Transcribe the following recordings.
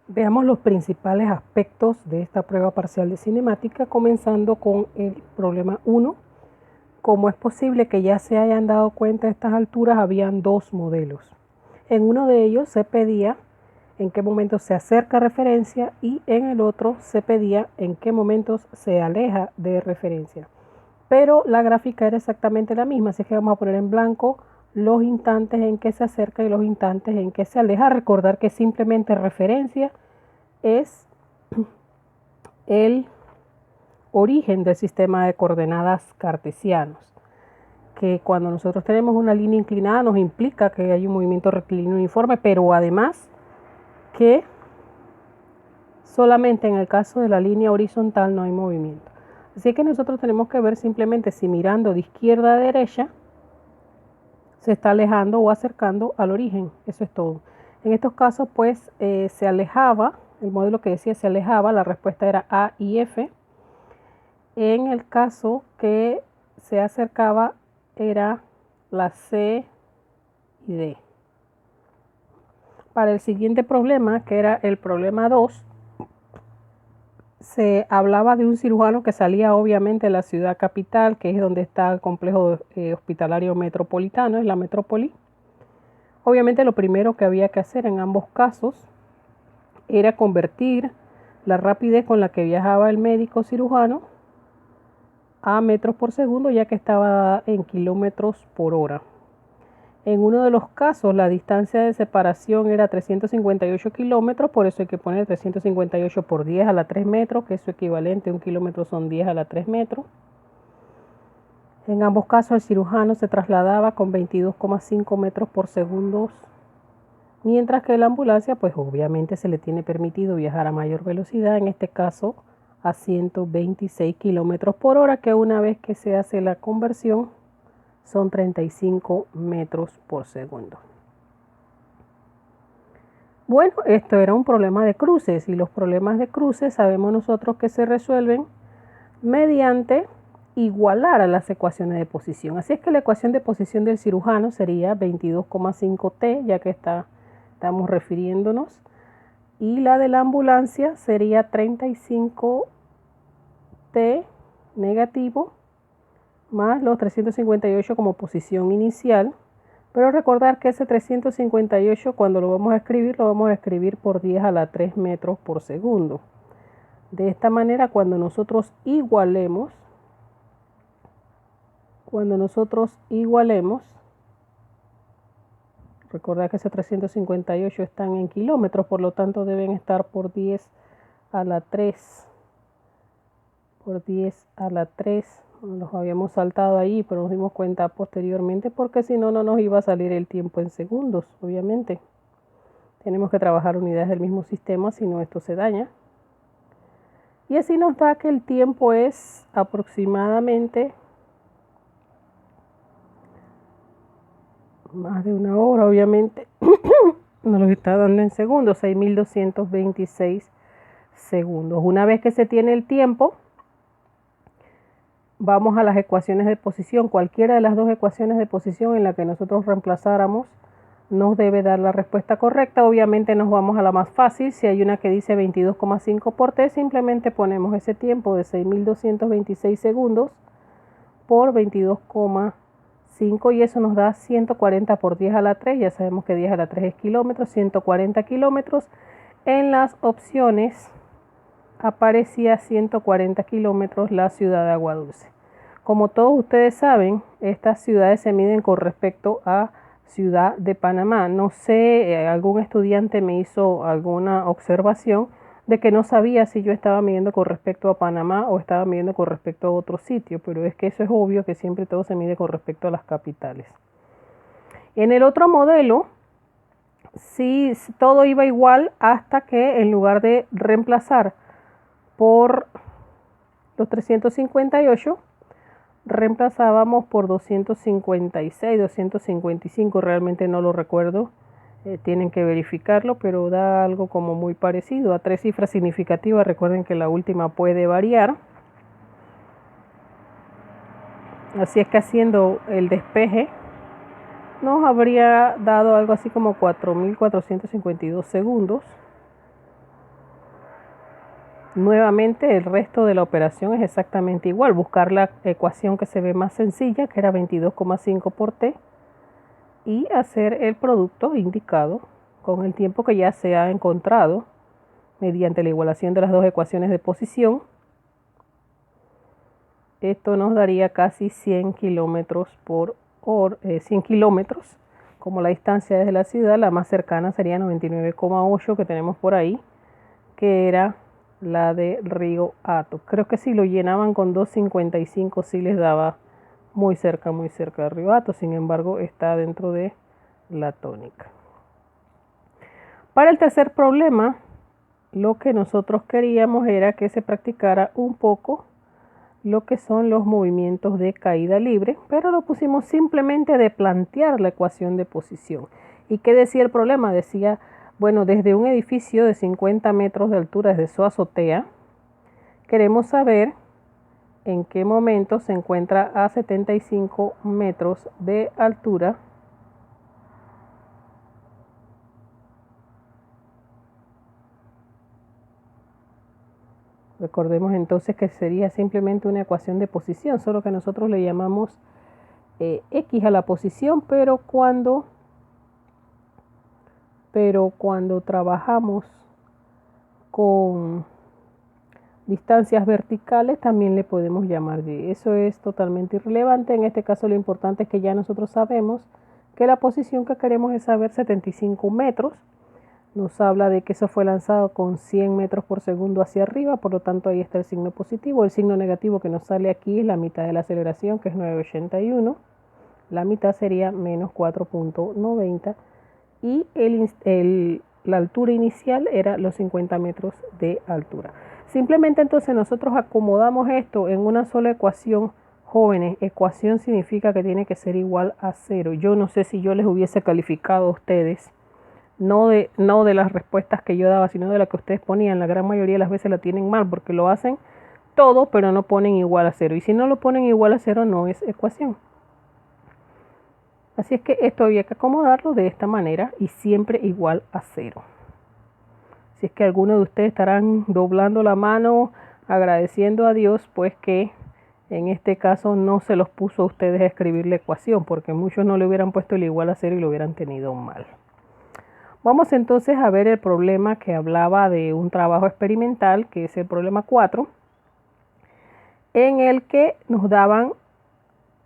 Veamos los principales aspectos de esta prueba parcial de cinemática, comenzando con el problema 1. ¿Cómo es posible que ya se hayan dado cuenta a estas alturas? Habían dos modelos. En uno de ellos se pedía en qué momentos se acerca a referencia y en el otro se pedía en qué momentos se aleja de referencia. Pero la gráfica era exactamente la misma, así que vamos a poner en blanco los instantes en que se acerca y los instantes en que se aleja. Recordar que simplemente referencia es el origen del sistema de coordenadas cartesianos, que cuando nosotros tenemos una línea inclinada nos implica que hay un movimiento rectilíneo uniforme, pero además que solamente en el caso de la línea horizontal no hay movimiento. Así que nosotros tenemos que ver simplemente si mirando de izquierda a derecha se está alejando o acercando al origen. Eso es todo. En estos casos pues se alejaba, el modelo que decía se alejaba, la respuesta era A y F. En el caso que se acercaba era la C y D. Para el siguiente problema, que era el problema 2, se hablaba de un cirujano que salía obviamente de la ciudad capital, que es donde está el complejo hospitalario metropolitano, es la metrópoli. Obviamente lo primero que había que hacer en ambos casos era convertir la rapidez con la que viajaba el médico cirujano a metros por segundo, ya que estaba en kilómetros por hora. En uno de los casos la distancia de separación era 358 kilómetros, por eso hay que poner 358 por 10 a la 3 metros, que es equivalente a un kilómetro son 10 a la 3 metros. En ambos casos el cirujano se trasladaba con 22,5 metros por segundo, mientras que la ambulancia pues obviamente se le tiene permitido viajar a mayor velocidad, en este caso a 126 kilómetros por hora, que una vez que se hace la conversión son 35 metros por segundo. Bueno, esto era un problema de cruces y los problemas de cruces sabemos nosotros que se resuelven mediante igualar a las ecuaciones de posición. Así es que la ecuación de posición del cirujano sería 22,5t, ya que estamos refiriéndonos, y la de la ambulancia sería 35t negativo más los 358 como posición inicial, pero recordar que ese 358 cuando lo vamos a escribir por 10 a la 3 metros por segundo. De esta manera cuando nosotros igualemos, recordar que ese 358 están en kilómetros, por lo tanto deben estar por 10 a la 3, los habíamos saltado ahí, pero nos dimos cuenta posteriormente porque si no, no nos iba a salir el tiempo en segundos, obviamente. Tenemos que trabajar unidades del mismo sistema, si no esto se daña. Y así nos da que el tiempo es aproximadamente más de una hora, obviamente. Nos lo está dando en segundos, 6.226 segundos. Una vez que se tiene el tiempo, vamos a las ecuaciones de posición. Cualquiera de las dos ecuaciones de posición en la que nosotros reemplazáramos nos debe dar la respuesta correcta. Obviamente nos vamos a la más fácil. Si hay una que dice 22,5 por t, simplemente ponemos ese tiempo de 6.226 segundos por 22,5 y eso nos da 140 por 10 a la 3. Ya sabemos que 10 a la 3 es kilómetros, 140 kilómetros. En las opciones aparecía 140 kilómetros la ciudad de Aguadulce. Como todos ustedes saben, estas ciudades se miden con respecto a Ciudad de Panamá. No sé, algún estudiante me hizo alguna observación de que no sabía si yo estaba midiendo con respecto a Panamá o estaba midiendo con respecto a otro sitio, pero es que eso es obvio que siempre todo se mide con respecto a las capitales. En el otro modelo, sí, todo iba igual hasta que en lugar de reemplazar por los 358, reemplazábamos por 256, 255, realmente no lo recuerdo, tienen que verificarlo, pero da algo como muy parecido a 3 cifras significativas. Recuerden que la última puede variar. Así es que haciendo el despeje nos habría dado algo así como 4.452 segundos. Nuevamente el resto de la operación es exactamente igual, buscar la ecuación que se ve más sencilla, que era 22,5 por t, y hacer el producto indicado con el tiempo que ya se ha encontrado mediante la igualación de las dos ecuaciones de posición. Esto nos daría casi 100 kilómetros por hora, 100 kilómetros, como la distancia desde la ciudad. La más cercana sería 99,8 que tenemos por ahí, que era la de Río Hato. Creo que si lo llenaban con 2,55 sí les daba muy cerca de Río Hato. Sin embargo, está dentro de la tónica. Para el tercer problema, lo que nosotros queríamos era que se practicara un poco lo que son los movimientos de caída libre, pero lo pusimos simplemente de plantear la ecuación de posición. ¿Y qué decía el problema? Decía, bueno, desde un edificio de 50 metros de altura, desde su azotea, queremos saber en qué momento se encuentra a 75 metros de altura Recordemos entonces que sería simplemente una ecuación de posición, solo que nosotros le llamamos X a la posición, pero cuando trabajamos con distancias verticales también le podemos llamar Y. Eso es totalmente irrelevante. En este caso lo importante es que ya nosotros sabemos que la posición que queremos es saber 75 metros. Nos habla de que eso fue lanzado con 100 metros por segundo hacia arriba, por lo tanto ahí está el signo positivo. El signo negativo que nos sale aquí es la mitad de la aceleración, que es 9,81. La mitad sería menos 4,90 y la altura inicial era los 50 metros de altura. Simplemente entonces nosotros acomodamos esto en una sola ecuación. Jóvenes, ecuación significa que tiene que ser igual a 0. Yo no sé si yo les hubiese calificado a ustedes, no de las respuestas que yo daba, sino de las que ustedes ponían. La gran mayoría de las veces la tienen mal porque lo hacen todo, pero no ponen igual a 0. Y si no lo ponen igual a 0, no es ecuación. Así es que esto había que acomodarlo de esta manera y siempre igual a 0. Si es que algunos de ustedes estarán doblando la mano agradeciendo a Dios, pues que en este caso no se los puso a ustedes a escribir la ecuación, porque muchos no le hubieran puesto el igual a 0 y lo hubieran tenido mal. Vamos entonces a ver el problema que hablaba de un trabajo experimental, que es el problema 4, en el que nos daban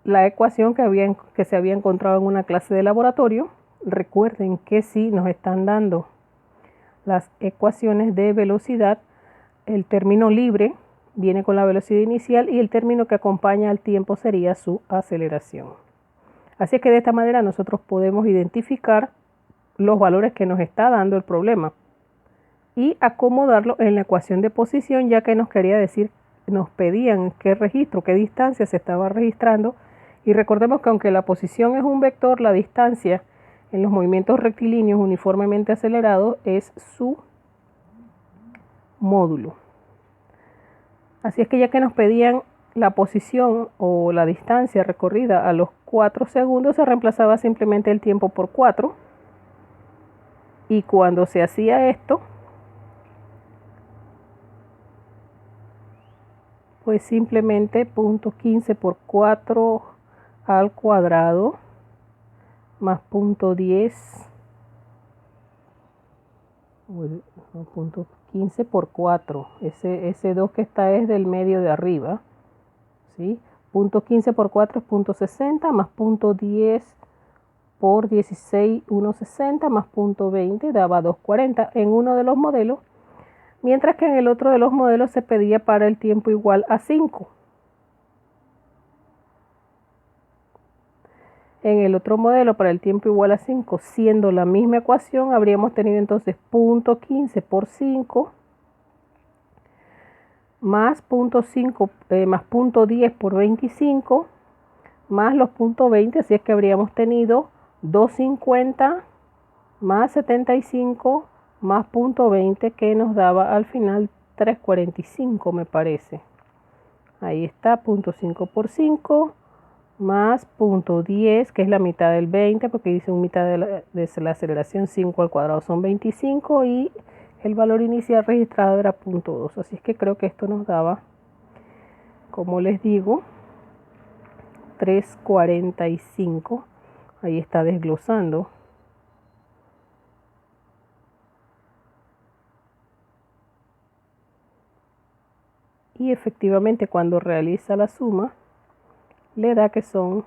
la ecuación que se había encontrado en una clase de laboratorio. Recuerden que si nos están dando las ecuaciones de velocidad, el término libre viene con la velocidad inicial y el término que acompaña al tiempo sería su aceleración. Así que de esta manera nosotros podemos identificar los valores que nos está dando el problema y acomodarlo en la ecuación de posición, ya que nos quería decir, nos pedían qué registro, qué distancia se estaba registrando. Y recordemos que aunque la posición es un vector, la distancia en los movimientos rectilíneos uniformemente acelerados es su módulo. Así es que ya que nos pedían la posición o la distancia recorrida a los 4 segundos, se reemplazaba simplemente el tiempo por 4. Y cuando se hacía esto, pues simplemente 0.15 por 4 al cuadrado más 0.10, 0.15 por 4, ese 2 que está es del medio de arriba, ¿sí? 0.15 por 4 es 0.60 más 0.10 por 16, 1,60 más 0.20 daba 2,40 en uno de los modelos, mientras que en el otro de los modelos se pedía para el tiempo igual a 5. En el otro modelo, para el tiempo igual a 5, siendo la misma ecuación, habríamos tenido entonces 0.15 por 5 más 0.5 más 0.10 por 25 más los 0.20, así es que habríamos tenido 250 más 75 más 0.20 que nos daba al final 345, me parece. Ahí está, 0.5 por 5 más 0.10, que es la mitad del 20, porque dice un mitad de la aceleración, 5 al cuadrado son 25, y el valor inicial registrado era 0.2. Así es que creo que esto nos daba, como les digo, 3.45. Ahí está desglosando. Y efectivamente cuando realiza la suma, le da que son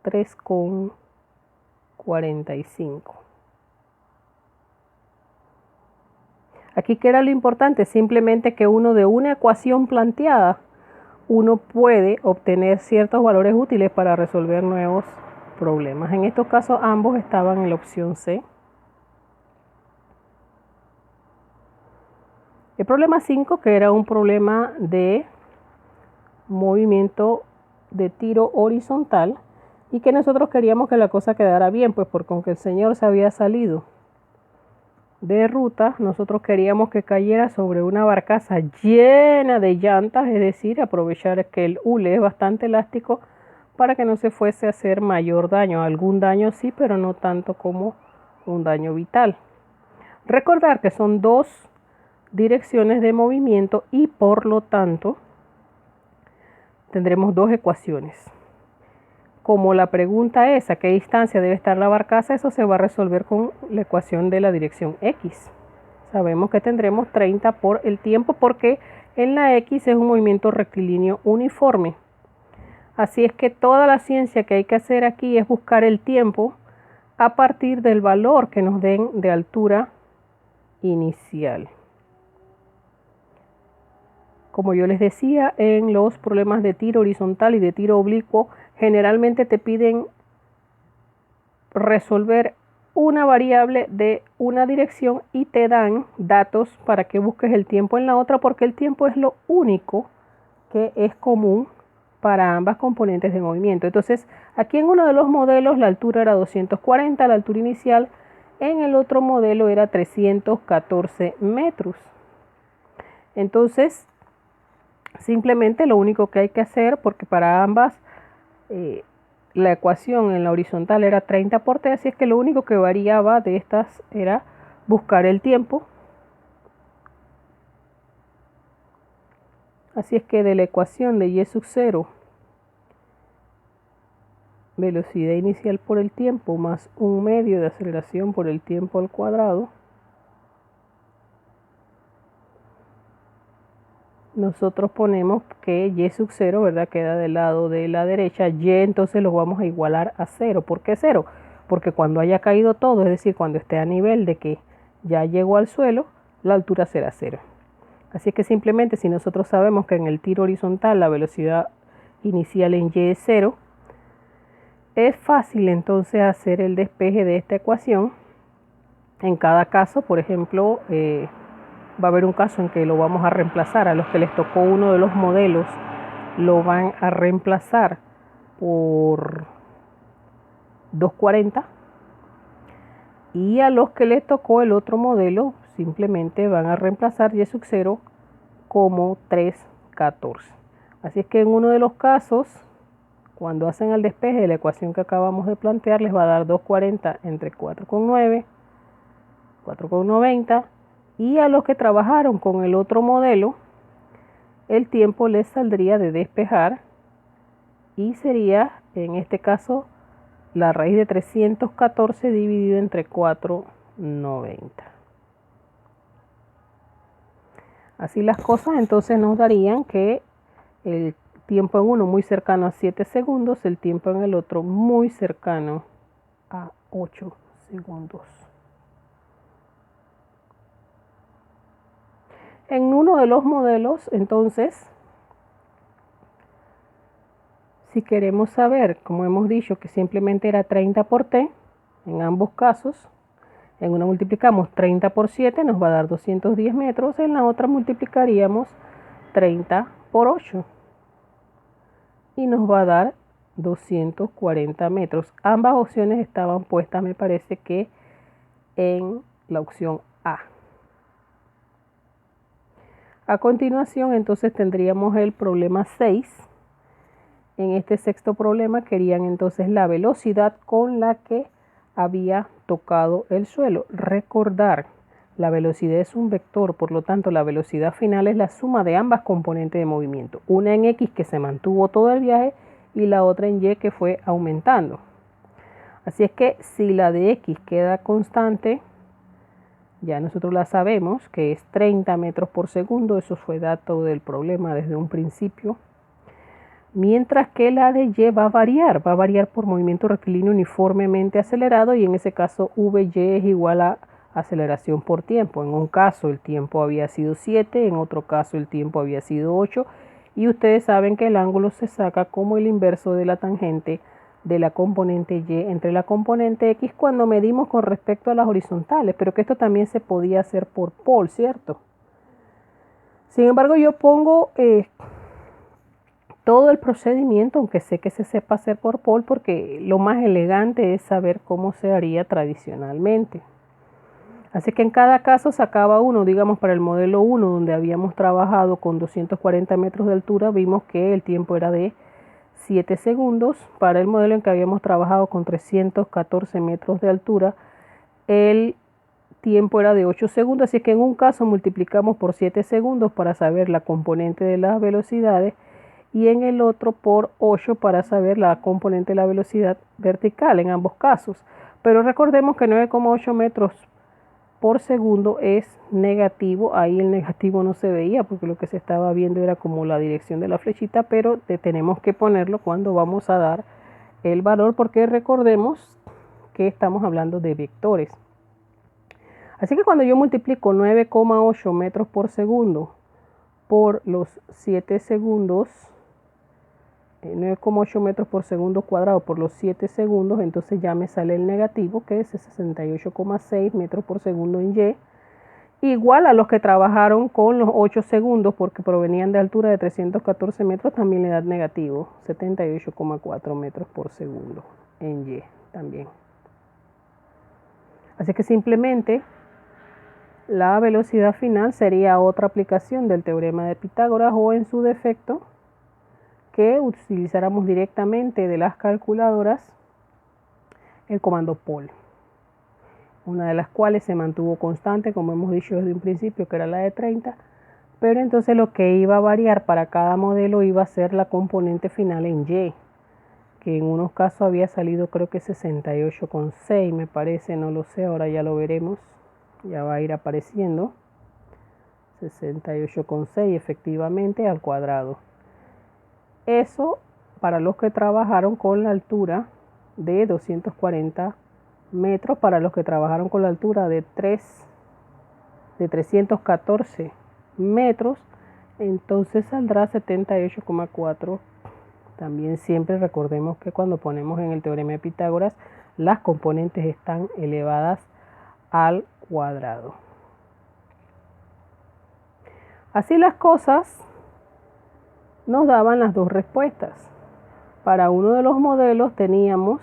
3.45. Aquí que era lo importante, simplemente que uno de una ecuación planteada, uno puede obtener ciertos valores útiles para resolver nuevos problemas. En estos casos ambos estaban en la opción C. El problema 5, que era un problema de movimiento de tiro horizontal y que nosotros queríamos que la cosa quedara bien, pues porque aunque el señor se había salido de ruta, nosotros queríamos que cayera sobre una barcaza llena de llantas, es decir, aprovechar que el hule es bastante elástico para que no se fuese a hacer mayor daño. Algún daño sí, pero no tanto como un daño vital. Recordar que son dos direcciones de movimiento y por lo tanto tendremos dos ecuaciones. Como la pregunta es a qué distancia debe estar la barcaza, eso se va a resolver con la ecuación de la dirección X. Sabemos que tendremos 30 por el tiempo porque en la X es un movimiento rectilíneo uniforme. Así es que toda la ciencia que hay que hacer aquí es buscar el tiempo a partir del valor que nos den de altura inicial. Como yo les decía, en los problemas de tiro horizontal y de tiro oblicuo, generalmente te piden resolver una variable de una dirección y te dan datos para que busques el tiempo en la otra, porque el tiempo es lo único que es común para ambas componentes de movimiento. Entonces, aquí en uno de los modelos la altura era 240, la altura inicial, en el otro modelo era 314 metros. Entonces, simplemente lo único que hay que hacer, porque para ambas la ecuación en la horizontal era 30 por t, así es que lo único que variaba de estas era buscar el tiempo. Así es que de la ecuación de y sub 0, velocidad inicial por el tiempo más 1 medio de aceleración por el tiempo al cuadrado, nosotros ponemos que y sub 0, ¿verdad?, queda del lado de la derecha. Y entonces lo vamos a igualar a 0. ¿Por qué 0? Porque cuando haya caído todo, es decir, cuando esté a nivel de que ya llegó al suelo, la altura será 0. Así que simplemente si nosotros sabemos que en el tiro horizontal la velocidad inicial en y es 0, es fácil entonces hacer el despeje de esta ecuación. En cada caso, por ejemplo, va a haber un caso en que lo vamos a reemplazar. A los que les tocó uno de los modelos lo van a reemplazar por 240, y a los que les tocó el otro modelo simplemente van a reemplazar y sub 0 como 314. Así es que en uno de los casos, cuando hacen el despeje de la ecuación que acabamos de plantear, les va a dar 240 entre 4,9, 4,90, y a los que trabajaron con el otro modelo, el tiempo les saldría de despejar y sería, en este caso, la raíz de 314 dividido entre 4,90. Así las cosas, entonces nos darían que el tiempo en uno muy cercano a 7 segundos, el tiempo en el otro muy cercano a 8 segundos. En uno de los modelos, entonces, si queremos saber, como hemos dicho, que simplemente era 30 por t, en ambos casos, en una multiplicamos 30 por 7, nos va a dar 210 metros, en la otra multiplicaríamos 30 por 8 y nos va a dar 240 metros. Ambas opciones estaban puestas, me parece que en la opción A. A continuación, entonces tendríamos el problema 6. En este sexto problema querían entonces la velocidad con la que había tocado el suelo. Recordar La velocidad es un vector, por lo tanto la velocidad final es la suma de ambas componentes de movimiento. Una en X que se mantuvo todo el viaje y la otra en Y que fue aumentando. Así es que si la de X queda constante, ya nosotros la sabemos que es 30 metros por segundo, eso fue dato del problema desde un principio. Mientras que la de Y va a variar por movimiento rectilíneo uniformemente acelerado y en ese caso VY es igual a aceleración por tiempo. En un caso el tiempo había sido 7, en otro caso el tiempo había sido 8 y ustedes saben que el ángulo se saca como el inverso de la tangente de la componente Y entre la componente X cuando medimos con respecto a las horizontales, pero que esto también se podía hacer por pole, ¿cierto? Sin embargo, yo pongo todo el procedimiento, aunque sé que se sepa hacer por pole, porque lo más elegante es saber cómo se haría tradicionalmente. Así que en cada caso sacaba uno, digamos para el modelo 1, donde habíamos trabajado con 240 metros de altura, vimos que el tiempo era de 7 segundos. Para el modelo en que habíamos trabajado con 314 metros de altura, el tiempo era de 8 segundos, así que en un caso multiplicamos por 7 segundos para saber la componente de las velocidades y en el otro por 8 para saber la componente de la velocidad vertical en ambos casos. Pero recordemos que 9,8 metros por segundo es negativo, ahí el negativo no se veía porque lo que se estaba viendo era como la dirección de la flechita, pero tenemos que ponerlo cuando vamos a dar el valor porque recordemos que estamos hablando de vectores. Así que cuando yo multiplico 9,8 metros por segundo por los 7 segundos, 9,8 metros por segundo cuadrado por los 7 segundos, entonces ya me sale el negativo, que es 68,6 metros por segundo en Y, igual a los que trabajaron con los 8 segundos, porque provenían de altura de 314 metros, también le da negativo, 78,4 metros por segundo en Y también. Así que simplemente la velocidad final sería otra aplicación del teorema de Pitágoras o en su defecto, que utilizáramos directamente de las calculadoras el comando pole, una de las cuales se mantuvo constante, como hemos dicho desde un principio, que era la de 30, pero entonces lo que iba a variar para cada modelo iba a ser la componente final en Y, que en unos casos había salido creo que 68,6 me parece, no lo sé, ahora ya lo veremos, ya va a ir apareciendo, 68,6 efectivamente al cuadrado. Eso para los que trabajaron con la altura de 240 metros, para los que trabajaron con la altura de 314 metros, entonces saldrá 78,4. También siempre recordemos que cuando ponemos en el teorema de Pitágoras, las componentes están elevadas al cuadrado. Así las cosas, nos daban las dos respuestas. Para uno de los modelos teníamos,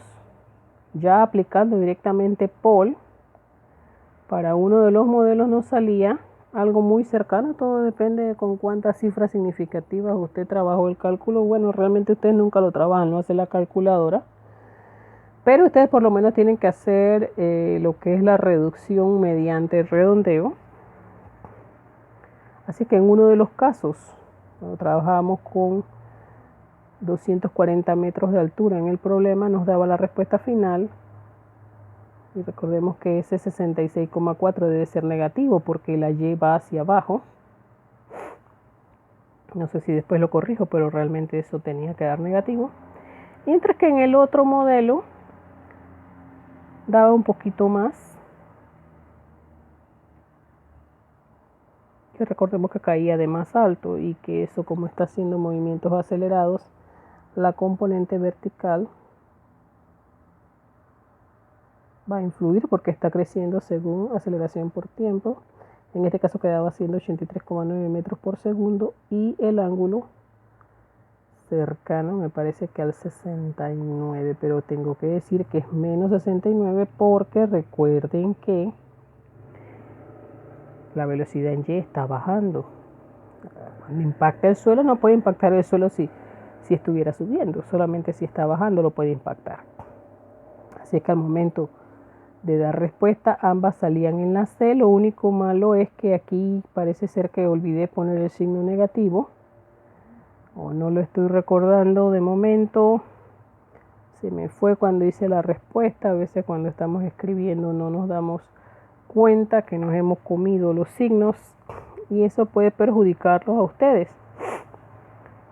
ya aplicando directamente pole, para uno de los modelos nos salía algo muy cercano, todo depende de con cuántas cifras significativas usted trabajó el cálculo. Bueno, realmente ustedes nunca lo trabajan, lo hace la calculadora, pero ustedes por lo menos tienen que hacer lo que es la reducción mediante redondeo. Así que en uno de los casos, cuando trabajábamos con 240 metros de altura en el problema, nos daba la respuesta final. Y recordemos que ese 66,4 debe ser negativo porque la Y va hacia abajo. No sé si después lo corrijo, pero realmente eso tenía que dar negativo. Mientras que en el otro modelo daba un poquito más. Que recordemos que caía de más alto y que eso, como está haciendo movimientos acelerados, la componente vertical va a influir porque está creciendo según aceleración por tiempo. En este caso quedaba haciendo 83,9 metros por segundo y el ángulo cercano me parece que al 69, pero tengo que decir que es menos 69 porque recuerden que la velocidad en Y está bajando. Cuando impacta el suelo, no puede impactar el suelo si estuviera subiendo, solamente si está bajando lo puede impactar. Así es que al momento de dar respuesta, ambas salían en la C. Lo único malo es que aquí parece ser que olvidé poner el signo negativo, o no lo estoy recordando de momento. Se me fue cuando hice la respuesta. A veces cuando estamos escribiendo no nos damos cuenta que nos hemos comido los signos y eso puede perjudicarlos a ustedes.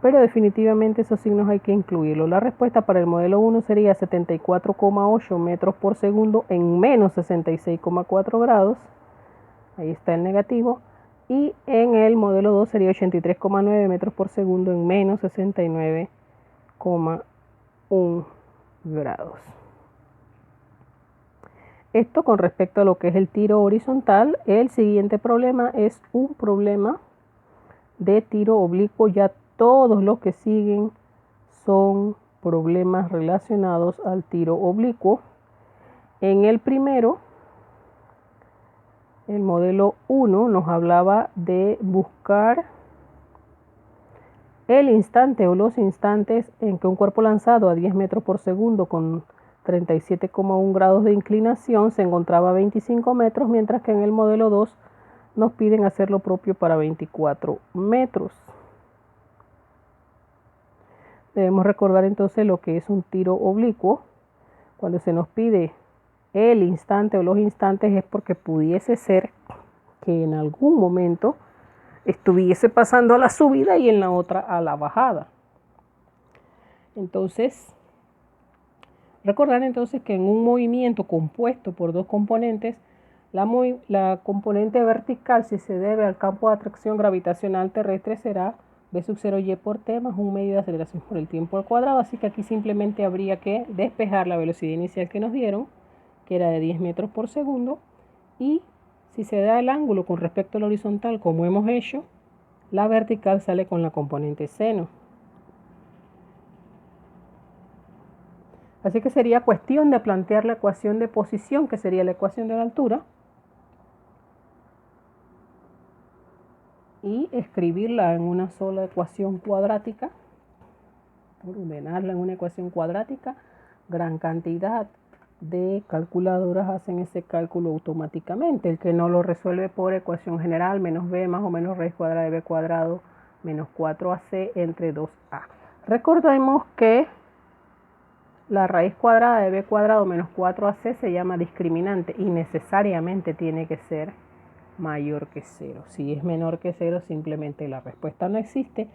Pero definitivamente esos signos hay que incluirlos. La respuesta para el modelo 1 sería 74,8 metros por segundo en menos 66,4 grados. Ahí está el negativo. Y en el modelo 2 sería 83,9 metros por segundo en menos 69,1 grados. Esto con respecto a lo que es el tiro horizontal. El siguiente problema es un problema de tiro oblicuo. Ya todos los que siguen son problemas relacionados al tiro oblicuo. En el primero, el modelo 1 nos hablaba de buscar el instante o los instantes en que un cuerpo lanzado a 10 metros por segundo con 37,1 grados de inclinación se encontraba a 25 metros, mientras que en el modelo 2 nos piden hacer lo propio para 24 metros. Debemos recordar entonces lo que es un tiro oblicuo. Cuando se nos pide el instante o los instantes es porque pudiese ser que en algún momento estuviese pasando a la subida y en la otra a la bajada. Entonces, recordar entonces que en un movimiento compuesto por dos componentes, la componente vertical, si se debe al campo de atracción gravitacional terrestre, será v sub 0y por t más un medio de aceleración por el tiempo al cuadrado. Así que aquí simplemente habría que despejar la velocidad inicial que nos dieron, que era de 10 metros por segundo, y si se da el ángulo con respecto al horizontal, como hemos hecho, la vertical sale con la componente seno. Así que sería cuestión de plantear la ecuación de posición, que sería la ecuación de la altura, y escribirla en una sola ecuación cuadrática, ordenarla en una ecuación cuadrática. Gran cantidad de calculadoras hacen ese cálculo automáticamente. El que no lo resuelve por ecuación general, menos b más o menos raíz cuadrada de b cuadrado menos 4ac entre 2a. Recordemos que la raíz cuadrada de b cuadrado menos 4ac se llama discriminante y necesariamente tiene que ser mayor que 0. Si es menor que 0, simplemente la respuesta no existe,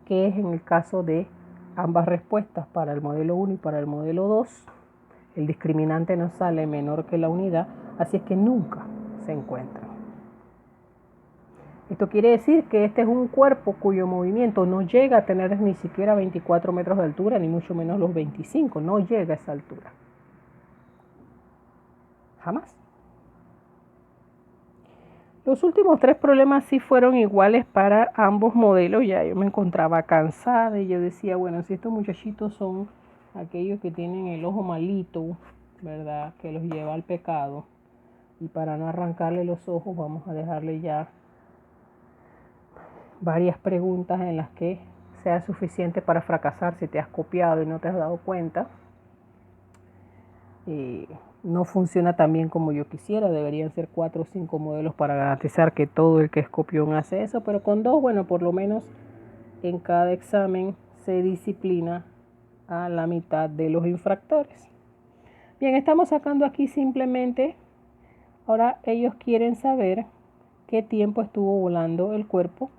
que es en el caso de ambas respuestas para el modelo 1 y para el modelo 2. El discriminante nos sale menor que la unidad, así es que nunca se encuentran. Esto quiere decir que este es un cuerpo cuyo movimiento no llega a tener ni siquiera 24 metros de altura, ni mucho menos los 25, no llega a esa altura. Jamás. Los últimos tres problemas sí fueron iguales para ambos modelos. Ya yo me encontraba cansada y yo decía, bueno, si estos muchachitos son aquellos que tienen el ojo malito, ¿verdad?, que los lleva al pecado, y para no arrancarle los ojos vamos a dejarle ya varias preguntas en las que sea suficiente para fracasar si te has copiado y no te has dado cuenta. No funciona tan bien como yo quisiera, deberían ser 4 o 5 modelos para garantizar que todo el que es copión hace eso, pero con 2, bueno, por lo menos en cada examen se disciplina a la mitad de los infractores. Bien, estamos sacando aquí simplemente, ahora ellos quieren saber qué tiempo estuvo volando el cuerpo.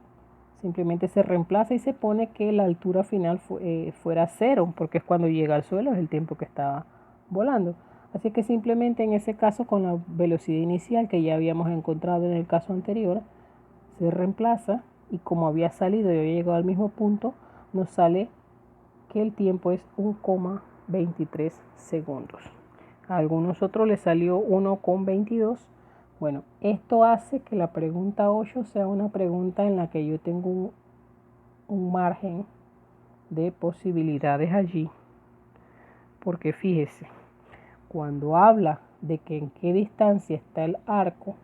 Simplemente se reemplaza y se pone que la altura final fuera 0, porque es cuando llega al suelo, es el tiempo que estaba volando. Así que simplemente en ese caso, con la velocidad inicial que ya habíamos encontrado en el caso anterior, se reemplaza y como había salido y había llegado al mismo punto, nos sale que el tiempo es 1,23 segundos. A algunos otros les salió 1,22. Bueno, esto hace que la pregunta 8 sea una pregunta en la que yo tengo un margen de posibilidades allí, porque fíjese, cuando habla de que en qué distancia está el arco,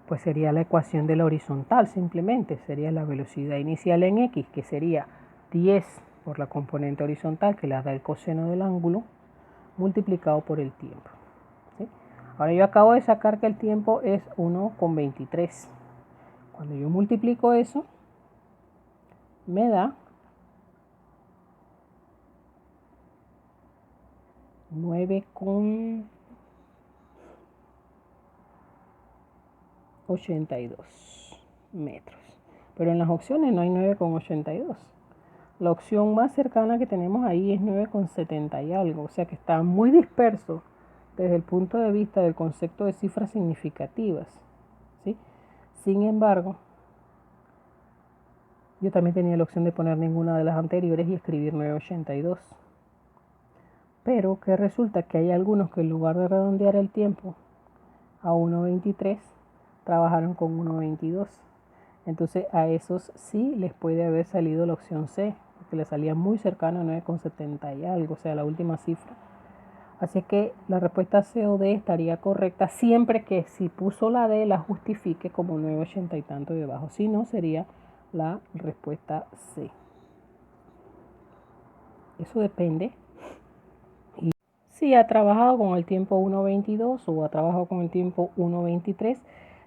pues sería la ecuación de la horizontal, simplemente sería la velocidad inicial en x, que sería 10 por la componente horizontal, que la da el coseno del ángulo, multiplicado por el tiempo. ¿Sí? Ahora yo acabo de sacar que el tiempo es 1,23. Cuando yo multiplico eso, me da 9,82 metros. Pero en las opciones no hay 9,82. La opción más cercana que tenemos ahí es 9,70 y algo. O sea que está muy disperso desde el punto de vista del concepto de cifras significativas. ¿Sí? Sin embargo, yo también tenía la opción de poner ninguna de las anteriores y escribir 9,82. Pero que resulta que hay algunos que en lugar de redondear el tiempo a 1,23, trabajaron con 1,22. Entonces a esos sí les puede haber salido la opción C, porque le salía muy cercano a 9,70 y algo, o sea, la última cifra. Así que la respuesta C o D estaría correcta siempre que si puso la D la justifique como 9,80 y tanto debajo. Si no, sería la respuesta C. Eso depende. Y si ha trabajado con el tiempo 1,22 o ha trabajado con el tiempo 1,23,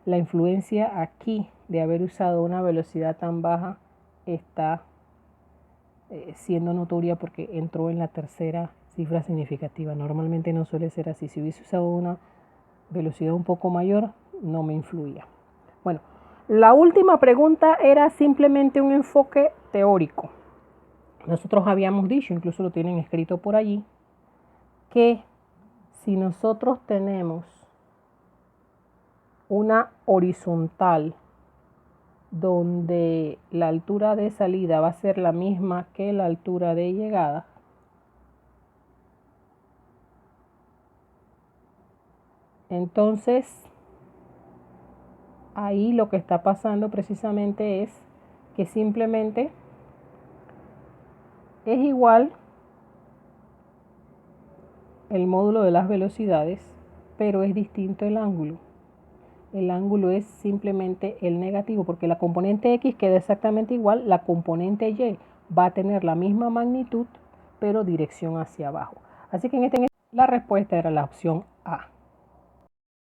la influencia aquí de haber usado una velocidad tan baja está siendo notoria porque entró en la tercera cifra significativa. Normalmente no suele ser así. Si hubiese usado una velocidad un poco mayor, no me influía. Bueno, la última pregunta era simplemente un enfoque teórico. Nosotros habíamos dicho, incluso lo tienen escrito por allí, que si nosotros tenemos una horizontal donde la altura de salida va a ser la misma que la altura de llegada, entonces ahí lo que está pasando precisamente es que simplemente es igual el módulo de las velocidades, pero es distinto el ángulo. El ángulo es simplemente el negativo, porque la componente X queda exactamente igual, la componente Y va a tener la misma magnitud, pero dirección hacia abajo. Así que la respuesta era la opción A.